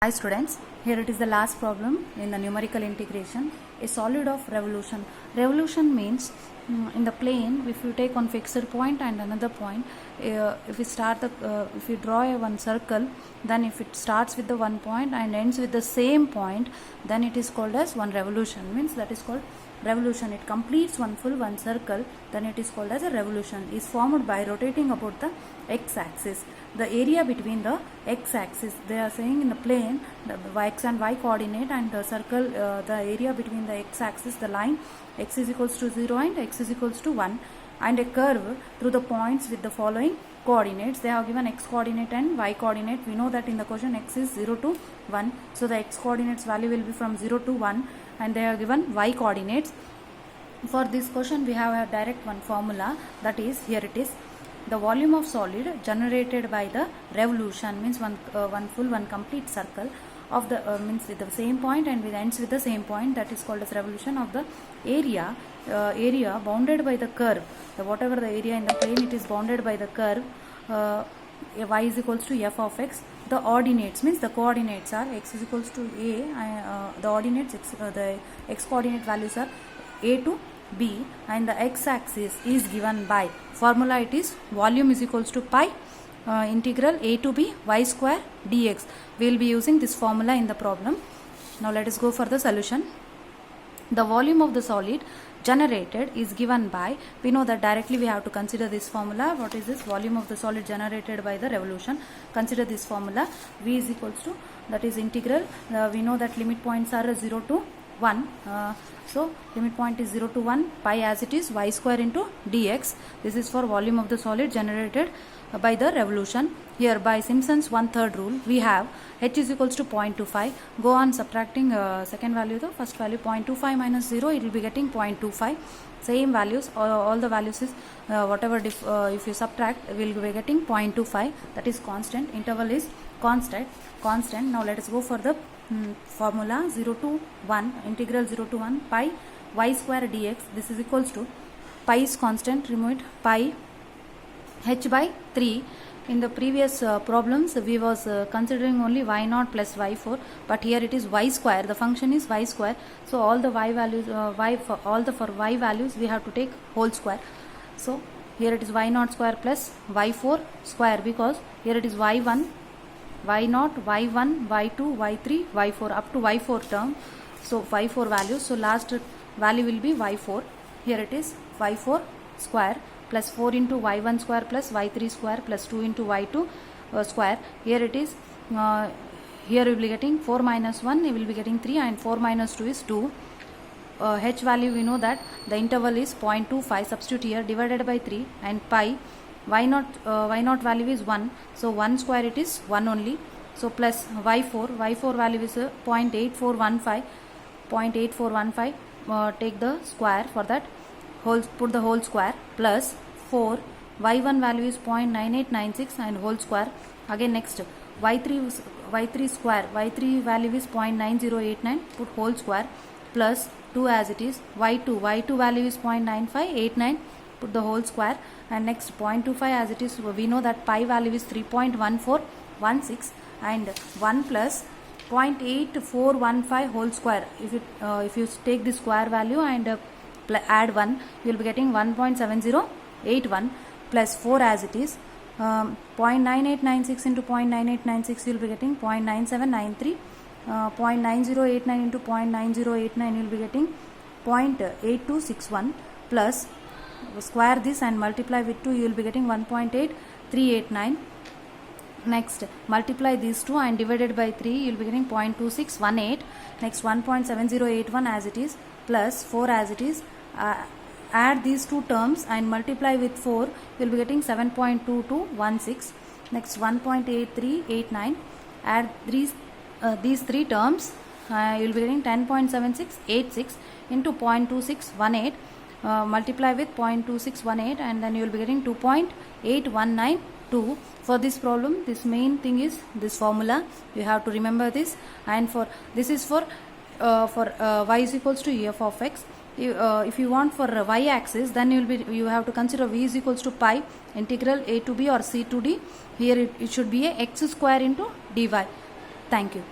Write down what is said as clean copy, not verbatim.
Hi students, here it is the last problem in the numerical integration. A solid of revolution. Revolution means in the plane, if you take one fixed point and another point, if you draw one circle, then if it starts with the one point and ends with the same point, then it is called as one revolution. Means that is called revolution. It completes one circle, then it is called as a revolution. Is formed by rotating about the x-axis. The area between the x-axis, they are saying in the plane, the x and y coordinate, and the circle, the area between the x-axis, the line x is equals to 0 and x is equals to 1, and a curve through the points with the following coordinates. They have given x coordinate and y coordinate. We know that in the question x is 0 to 1, so the x coordinates value will be from 0 to 1, and they have given y coordinates. For this question we have a direct one formula, that is, here it is, the volume of solid generated by the revolution, means one complete circle of the means with the same point and with ends with the same point, that is called as revolution of the area bounded by the curve. Whatever the area in the plane, it is bounded by the curve y is equals to f of x. The ordinates, means the coordinates, are x is equals to a, the ordinates the x coordinate values are a to b, and the x-axis is given by formula. It is volume is equals to pi integral a to b y square dx. We will be using this formula in the problem. Now let us go for the solution. The volume of the solid generated is given by, we know that directly we have to consider this formula. What is this? Volume of the solid generated by the revolution. Consider this formula. V is equals to, that is integral, we know that limit points are 0 to 1, so limit point is 0 to 1, pi as it is, y square into dx. This is for volume of the solid generated by the revolution. Here by Simpson's 1/3 rule, we have h is equals to 0.25. Go on subtracting second value, the first value 0.25 minus 0, it will be getting 0.25. Same values, all the values is whatever if you subtract, we will be getting 0.25. That is constant. Interval is constant. Now let us go for the formula. 0 to 1, integral 0 to 1 pi y square dx. This is equals to, pi is constant, remove it, pi h by 3. In the previous problems we was considering only y0 plus y4, but here it is y square. The function is y square, so all the y values for y values we have to take whole square. So here it is y0 square plus y4 square, because here it is y1, y0, y1, y2, y3, y4, up to y4 term. So y4 values, so last value will be y4. Here it is y4 square plus 4 into y1 square plus y3 square plus 2 into y2 square. Here it is, here we will be getting 4 minus 1, we will be getting 3, and 4 minus 2 is 2. H value, we know that the interval is 0.25, substitute here, divided by 3, and pi y0 value is 1, so 1 square it is 1 only, so plus y4 value is 0.8415, take the square for that, put the whole square, plus 4, y1 value is 0.9896 and whole square. Again next, y3 square, y3 value is 0.9089, put whole square, plus 2 as it is, y2 value is 0.9589, put the whole square, and next 0.25 as it is. We know that pi value is 3.1416, and 1 plus 0.8415 whole square. If you take the square value and add 1, you will be getting 1.7081, plus 4 as it is, 0.9896 into 0.9896, you will be getting 0.9793, 0.9089 into 0.9089, you will be getting 0.8261, plus square this and multiply with 2, you will be getting 1.8389. Next, multiply these two and divided by 3, you will be getting 0.2618. Next, 1.7081 as it is, plus 4 as it is. Add these two terms and multiply with 4, you will be getting 7.2216. Next, 1.8389. Add these three terms, you will be getting 10.7686 into 0.2618. Multiply with 0.2618, and then you will be getting 2.8192. For this problem, this main thing is this formula. You have to remember this, and for this is for y is equals to f of x. If you want for y axis, then you have to consider v is equals to pi integral a to b or c to d. Here it should be a x square into dy. Thank you.